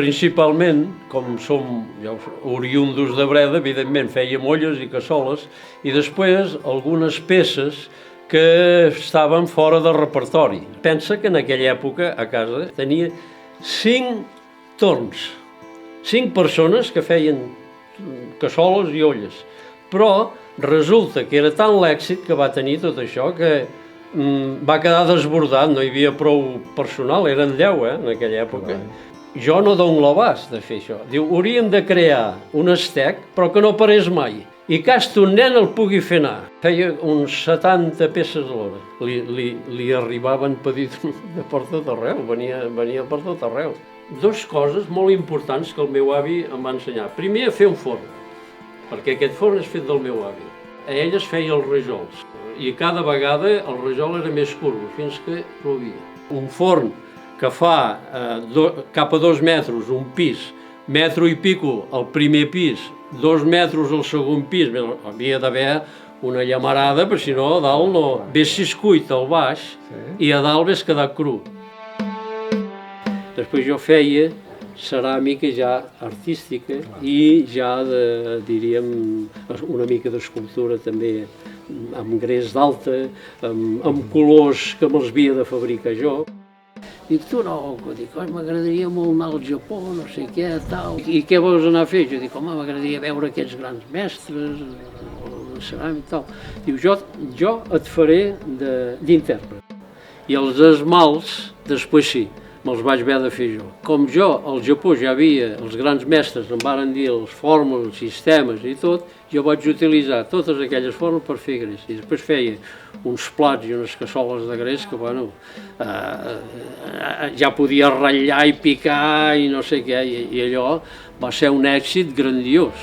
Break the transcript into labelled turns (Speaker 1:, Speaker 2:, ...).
Speaker 1: principalment, com som oriündos de Breda, evidentment fèiem olles i cassoles, i després algunes peces que estaven fora del repertori. Pensa que en aquella època a casa tenia 5 torns, 5 persones que feien cassoles i olles, però resulta que era tant l'èxit que va tenir tot això que va quedar desbordat, no hi havia prou personal, eren 10 en aquella època. Jo no dono l'abast de fer això. Diu, hauríem de crear un estec, però que no parés mai, i que hasta un nen el pugui fer anar. Feia uns 70 peces a l'hora. Li arribaven pedits de per tot arreu, venia per tot arreu. 2 coses molt importants que el meu avi em va ensenyar. Primer, a fer un forn, perquè aquest forn és fet del meu avi. A ell es feia els rajols, i cada vegada el rajol era més curt, fins que plovia. Un forn que fa cap a 2 metres un pis, metro i pico al primer pis, 2 metres al segon pis, havia d'haver una llamarada, perquè si no a dalt no vessis cuit al baix i a dalt ves quedat cru. Després jo feia ceràmica ja artística i ja, diríem, una mica d'escultura també amb gres d'alta, amb colors que me'ls havia de fabricar jo. Dic, tu no, dic, m'agradaria molt anar al Japó, no sé què, tal. I què vols anar a fer? Jo dic, home, m'agradaria veure aquests grans mestres, la ceràmica i tal. Diu, jo et faré d'intèrpret. I els esmalts, després sí, me'ls vaig haver de fer jo. Com jo, al Japó ja havia, els grans mestres em varen dir les fórmules, els sistemes i tot, jo vaig utilitzar totes aquelles fórmules per fer gres. I després feia uns plats i unes cassoles de gres que, bueno, ja podia ratllar i picar i no sé què, i allò va ser un èxit grandiós.